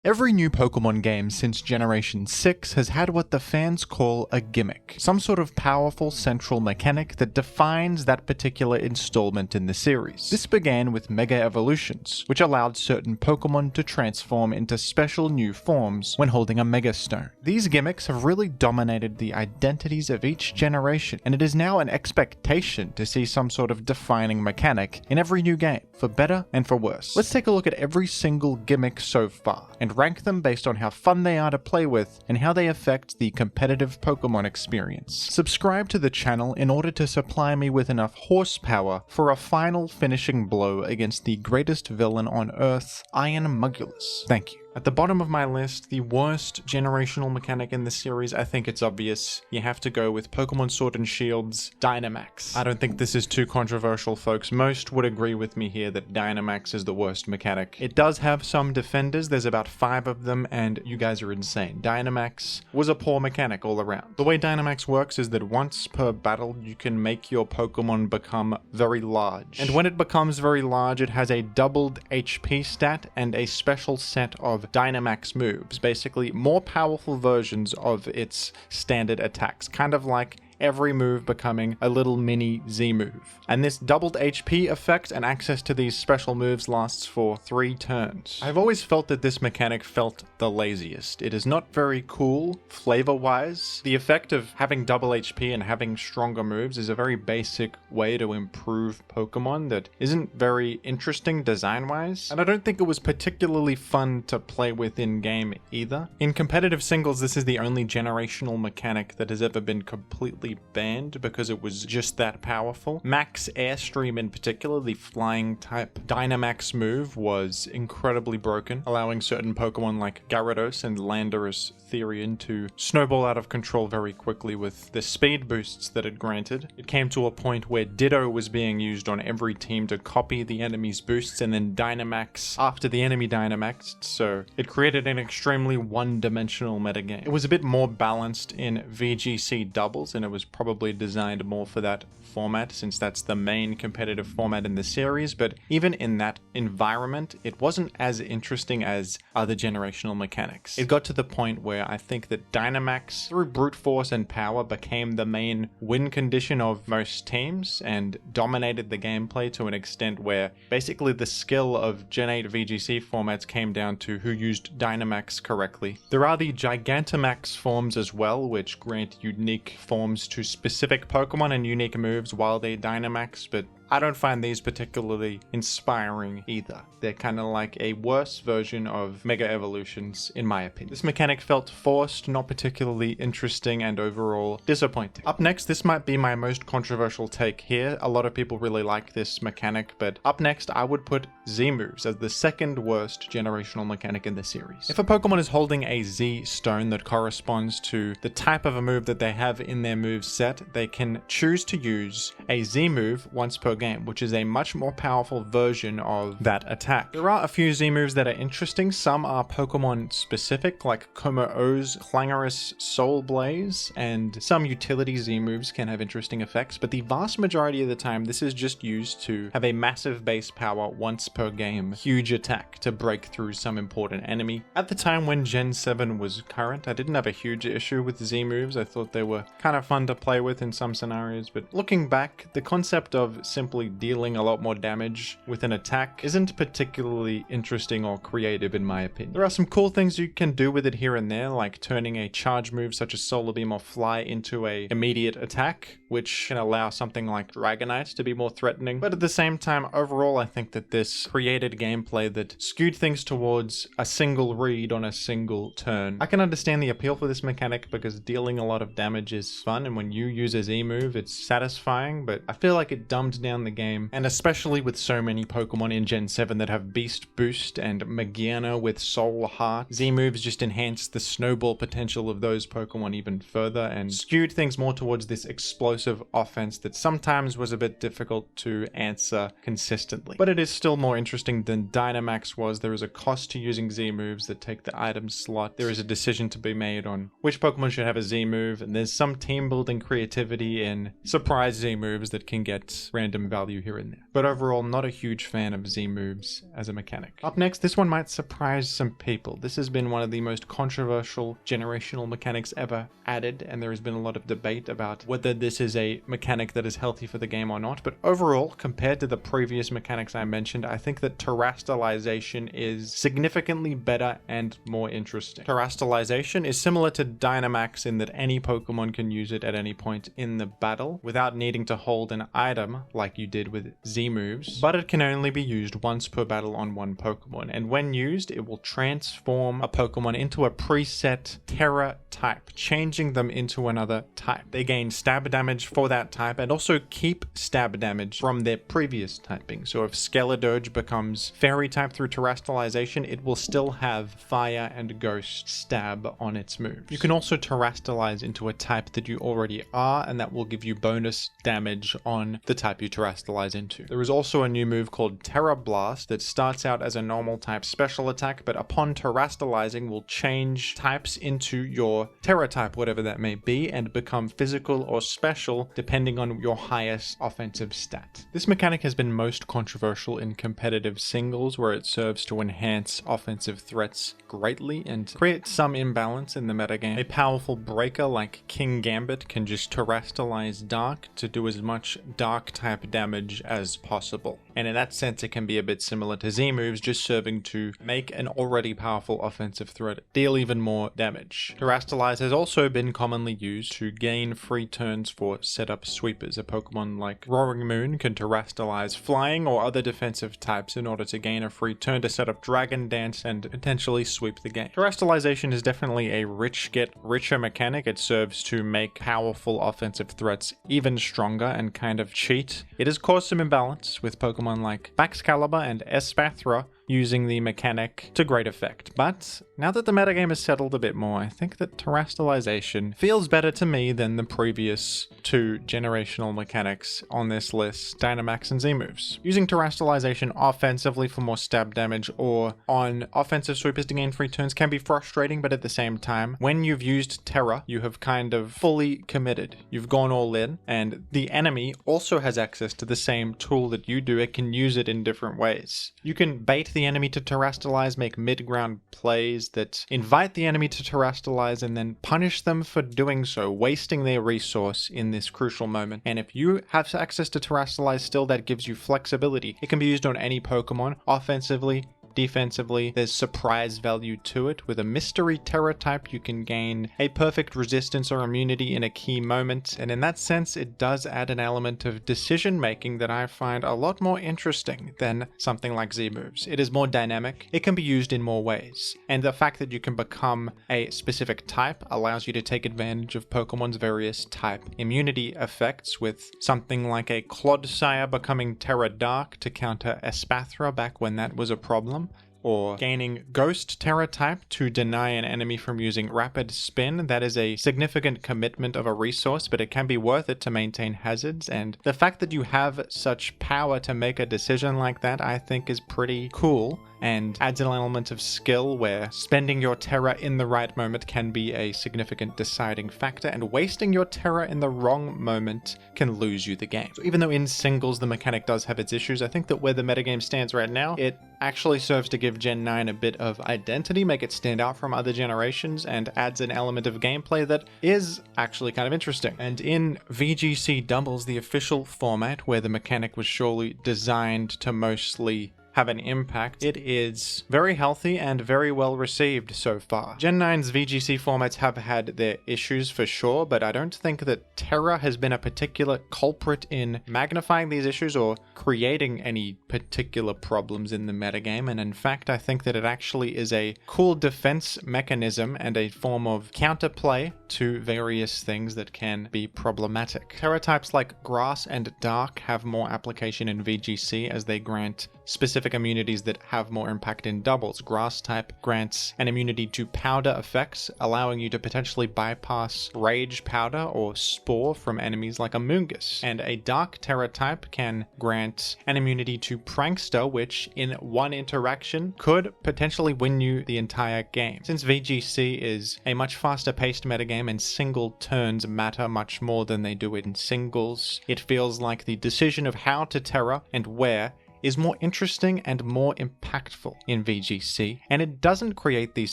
Every new Pokemon game since Generation 6 has had what the fans call a gimmick, some sort of powerful central mechanic that defines that particular installment in the series. This began with Mega Evolutions, which allowed certain Pokemon to transform into special new forms when holding a Mega Stone. These gimmicks have really dominated the identities of each generation, and it is now an expectation to see some sort of defining mechanic in every new game, for better and for worse. Let's take a look at every single gimmick so far, and rank them based on how fun they are to play with and how they affect the competitive Pokemon experience. Subscribe to the channel in order to supply me with enough horsepower for a final finishing blow against the greatest villain on Earth, Iron Mugulis. Thank you. At the bottom of my list, the worst generational mechanic in the series, I think it's obvious. You have to go with Pokemon Sword and Shield's Dynamax. I don't think this is too controversial, folks. Most would agree with me here that Dynamax is the worst mechanic. It does have some defenders, there's about 5 of them, and you guys are insane. Dynamax was a poor mechanic all around. The way Dynamax works is that once per battle, you can make your Pokemon become very large. And when it becomes very large, it has a doubled HP stat and a special set of Dynamax moves, basically more powerful versions of its standard attacks, kind of like every move becoming a little mini Z move. And this doubled HP effect and access to these special moves lasts for 3 turns. I've always felt that this mechanic felt the laziest. It is not very cool flavor-wise. The effect of having double HP and having stronger moves is a very basic way to improve Pokemon that isn't very interesting design-wise, and I don't think it was particularly fun to play with in-game either. In competitive singles, this is the only generational mechanic that has ever been completely banned because it was just that powerful. Max Airstream in particular, the flying type Dynamax move, was incredibly broken, allowing certain Pokemon like Gyarados and Landorus Therian to snowball out of control very quickly with the speed boosts that it granted. It came to a point where Ditto was being used on every team to copy the enemy's boosts and then Dynamax after the enemy Dynamaxed, so it created an extremely one-dimensional metagame. It was a bit more balanced in VGC doubles, and it was probably designed more for that format since that's the main competitive format in the series, but even in that environment, it wasn't as interesting as other generational mechanics. It got to the point where I think that Dynamax, through brute force and power, became the main win condition of most teams and dominated the gameplay to an extent where basically the skill of Gen 8 VGC formats came down to who used Dynamax correctly. There are the Gigantamax forms as well, which grant unique forms to specific Pokemon and unique moves while they Dynamax, but I don't find these particularly inspiring either. They're kind of like a worse version of Mega Evolutions, in my opinion. This mechanic felt forced, not particularly interesting, and overall disappointing. Up next, this might be my most controversial take here. A lot of people really like this mechanic, but up next, I would put Z moves as the second worst generational mechanic in the series. If a Pokemon is holding a Z stone that corresponds to the type of a move that they have in their move set, they can choose to use a Z move once per game, which is a much more powerful version of that attack. There are a few Z moves that are interesting. Some are Pokemon specific, like Como-O's Clangorous Soul Blaze, and some utility Z moves can have interesting effects, but the vast majority of the time this is just used to have a massive base power once per game, huge attack to break through some important enemy. At the time when Gen 7 was current, I didn't have a huge issue with Z moves. I thought they were kind of fun to play with in some scenarios, but looking back, the concept of simply dealing a lot more damage with an attack isn't particularly interesting or creative in my opinion. There are some cool things you can do with it here and there, like turning a charge move such as Solar Beam or Fly into a immediate attack, which can allow something like Dragonite to be more threatening. But at the same time, overall, I think that this created gameplay that skewed things towards a single read on a single turn. I can understand the appeal for this mechanic because dealing a lot of damage is fun, and when you use a Z move, it's satisfying, but I feel like it dumbed down the game, and especially with so many Pokemon in Gen 7 that have Beast Boost and Magiana with Soul Heart, Z moves just enhanced the snowball potential of those Pokemon even further and skewed things more towards this explosive offense that sometimes was a bit difficult to answer consistently. But it is still more interesting than Dynamax was. There is a cost to using Z moves that take the item slot. There is a decision to be made on which Pokemon should have a Z move, and there's some team building creativity in surprise Z moves that can get random value here and there. But overall, not a huge fan of Z moves as a mechanic. Up next, this one might surprise some people. This has been one of the most controversial generational mechanics ever added, and there has been a lot of debate about whether this is a mechanic that is healthy for the game or not. But overall, compared to the previous mechanics I mentioned, I think that Terastallization is significantly better and more interesting. Terastallization is similar to Dynamax in that any Pokemon can use it at any point in the battle without needing to hold an item like you did with Z moves, but it can only be used once per battle on one Pokemon, and when used, it will transform a Pokemon into a preset Terra type, changing them into another type. They gain stab damage for that type and also keep stab damage from their previous typing. So if Skeledirge becomes Fairy type through Terastallization, it will still have Fire and Ghost stab on its moves. You can also Terastallize into a type that you already are, and that will give you bonus damage on the type you Terastallize into. There is also a new move called Terra Blast that starts out as a normal type special attack, but upon Terastallizing will change types into your Terra type, whatever that may be, and become physical or special depending on your highest offensive stat. This mechanic has been most controversial in competitive singles, where it serves to enhance offensive threats greatly and create some imbalance in the metagame. A powerful breaker like King Gambit can just Terastallize Dark to do as much Dark type damage as possible. And in that sense, it can be a bit similar to Z moves, just serving to make an already powerful offensive threat deal even more damage. Terastallize has also been commonly used to gain free turns for setup sweepers. A Pokemon like Roaring Moon can Terastallize flying or other defensive types in order to gain a free turn to set up Dragon Dance and potentially sweep the game. Terastallization is definitely a rich get richer mechanic. It serves to make powerful offensive threats even stronger and kind of cheat. It has caused some imbalance with Pokemon like Baxcalibur and Espathra using the mechanic to great effect. But now that the metagame has settled a bit more, I think that Terastallization feels better to me than the previous two generational mechanics on this list, Dynamax and Z moves. Using Terastallization offensively for more stab damage or on offensive sweepers to gain free turns can be frustrating, but at the same time, when you've used Terra, you have kind of fully committed. You've gone all in, and the enemy also has access to the same tool that you do. It can use it in different ways. You can bait the enemy to Terastallize, make mid-ground plays that invite the enemy to Terastallize, and then punish them for doing so, wasting their resource in this crucial moment. And if you have access to Terastallize still, that gives you flexibility. It can be used on any Pokemon, offensively, defensively. There's surprise value to it. With a mystery Terra type, you can gain a perfect resistance or immunity in a key moment, and in that sense it does add an element of decision making that I find a lot more interesting than something like Z moves. It is more dynamic, it can be used in more ways, and the fact that you can become a specific type allows you to take advantage of Pokemon's various type immunity effects, with something like a Clodsire becoming Terra Dark to counter Espathra back when that was a problem, or gaining Ghost Terra type to deny an enemy from using Rapid Spin. That is a significant commitment of a resource, but it can be worth it to maintain hazards, and the fact that you have such power to make a decision like that I think is pretty cool, and adds an element of skill where spending your Terra in the right moment can be a significant deciding factor, and wasting your Terra in the wrong moment can lose you the game. So even though in singles the mechanic does have its issues, I think that where the metagame stands right now, it actually serves to give Gen 9 a bit of identity, make it stand out from other generations, and adds an element of gameplay that is actually kind of interesting. And in VGC Doubles, the official format where the mechanic was surely designed to mostly have an impact, it is very healthy and very well received so far. Gen 9's VGC formats have had their issues for sure, but I don't think that Terra has been a particular culprit in magnifying these issues or creating any particular problems in the metagame, and in fact I think that it actually is a cool defense mechanism and a form of counterplay to various things that can be problematic. Terra types like Grass and Dark have more application in VGC as they grant specific specific immunities that have more impact in doubles. Grass type grants an immunity to powder effects, allowing you to potentially bypass Rage, Powder, or Spore from enemies like a Mungus. And a Dark Terror type can grant an immunity to Prankster, which in one interaction could potentially win you the entire game. Since VGC is a much faster paced metagame and single turns matter much more than they do in singles, it feels like the decision of how to Terra and where is more interesting and more impactful in VGC, and it doesn't create these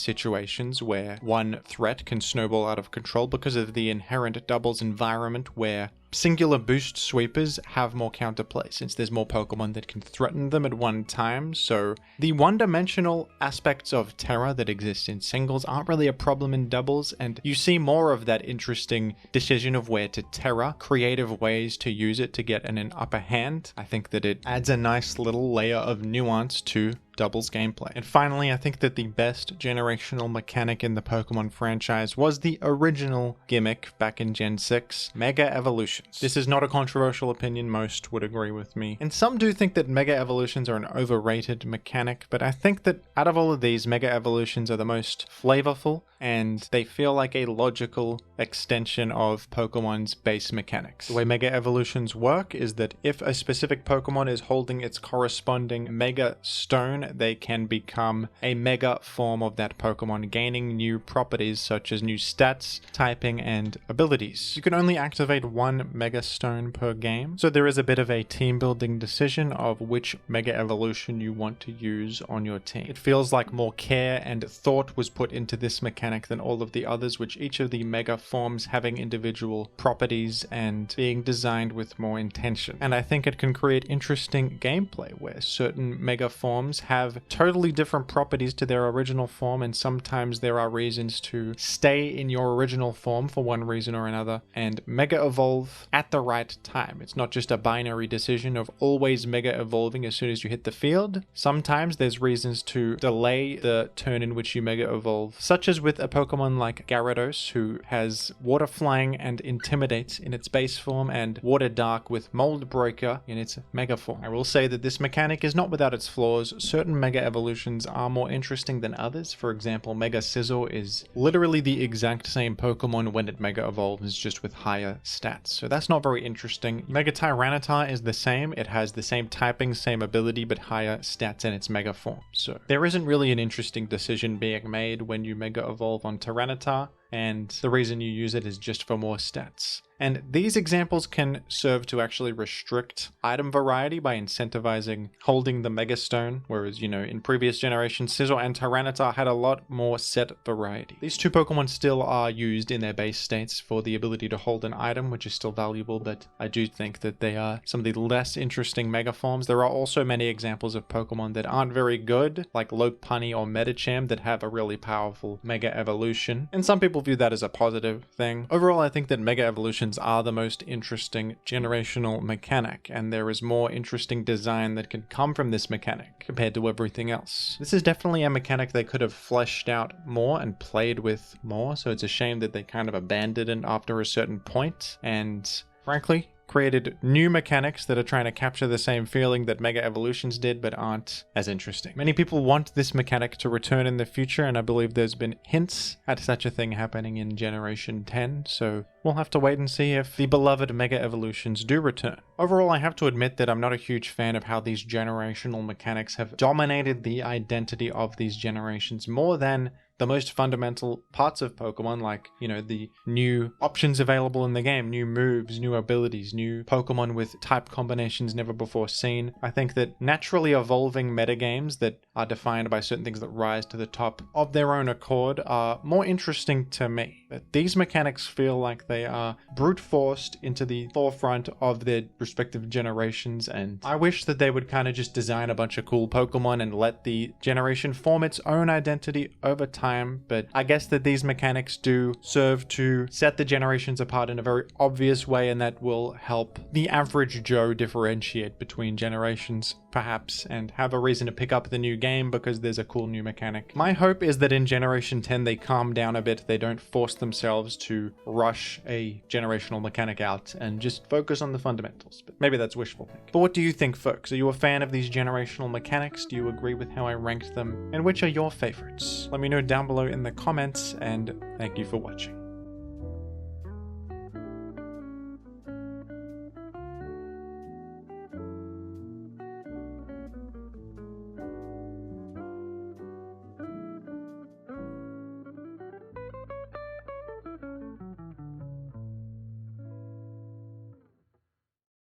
situations where one threat can snowball out of control because of the inherent doubles environment where singular boost sweepers have more counterplay since there's more Pokemon that can threaten them at one time. So the one-dimensional aspects of Terra that exist in singles aren't really a problem in doubles, and you see more of that interesting decision of where to Terra, creative ways to use it to get an upper hand. I think that it adds a nice little layer of nuance to doubles gameplay. And finally, I think that the best generational mechanic in the Pokemon franchise was the original Gimmick back in Gen 6, Mega Evolutions. This is not a controversial opinion, most would agree with me. And some do think that Mega Evolutions are an overrated mechanic, but I think that out of all of these, Mega Evolutions are the most flavorful, and they feel like a logical extension of Pokemon's base mechanics. The way Mega Evolutions work is that if a specific Pokemon is holding its corresponding Mega Stone, they can become a Mega form of that Pokemon, gaining new properties such as new stats, typing, and abilities. You can only activate one Mega Stone per game, so there is a bit of a team building decision of which Mega Evolution you want to use on your team. It feels like more care and thought was put into this mechanic than all of the others, which each of the Mega forms having individual properties and being designed with more intention. And I think it can create interesting gameplay where certain Mega forms have totally different properties to their original form, and sometimes there are reasons to stay in your original form for one reason or another and Mega Evolve at the right time. It's not just a binary decision of always Mega Evolving as soon as you hit the field. Sometimes there's reasons to delay the turn in which you Mega Evolve, such as with a Pokemon like Gyarados, who has Water Flying and Intimidate in its base form, and Water Dark with Mold Breaker in its Mega form. I will say that this mechanic is not without its flaws. Certain Mega Evolutions are more interesting than others. For example, Mega Scizor is literally the exact same Pokemon when it Mega Evolves, just with higher stats. So that's not very interesting. Mega Tyranitar is the same. It has the same typing, same ability, but higher stats in its Mega form. So there isn't really an interesting decision being made when you Mega Evolve on Tyranitar, and the reason you use it is just for more stats. And these examples can serve to actually restrict item variety by incentivizing holding the Mega Stone, whereas, in previous generations, Scizor and Tyranitar had a lot more set variety. These two Pokemon still are used in their base states for the ability to hold an item, which is still valuable, but I do think that they are some of the less interesting Mega forms. There are also many examples of Pokemon that aren't very good, like Lopunny or Medicham, that have a really powerful Mega Evolution, and some people view that as a positive thing. Overall, I think that Mega Evolutions are the most interesting generational mechanic, and there is more interesting design that can come from this mechanic compared to everything else. This is definitely a mechanic they could have fleshed out more and played with more, so it's a shame that they kind of abandoned it after a certain point, and frankly, created new mechanics that are trying to capture the same feeling that Mega Evolutions did, but aren't as interesting. Many people want this mechanic to return in the future, and I believe there's been hints at such a thing happening in Generation 10, so we'll have to wait and see if the beloved Mega Evolutions do return. Overall, I have to admit that I'm not a huge fan of how these generational mechanics have dominated the identity of these generations more than the most fundamental parts of Pokemon, like, the new options available in the game, new moves, new abilities, new Pokemon with type combinations never before seen. I think that naturally evolving metagames that are defined by certain things that rise to the top of their own accord are more interesting to me. But these mechanics feel like they are brute forced into the forefront of their respective generations, and I wish that they would kind of just design a bunch of cool Pokemon and let the generation form its own identity over time. But I guess that these mechanics do serve to set the generations apart in a very obvious way, and that will help the average Joe differentiate between generations. perhaps, and have a reason to pick up the new game because there's a cool new mechanic. My hope is that in Generation 10 they calm down a bit, they don't force themselves to rush a generational mechanic out and just focus on the fundamentals. But maybe that's wishful thinking. But what do you think, folks? Are you a fan of these generational mechanics? Do you agree with how I ranked them? And which are your favorites? Let me know down below in the comments, and thank you for watching.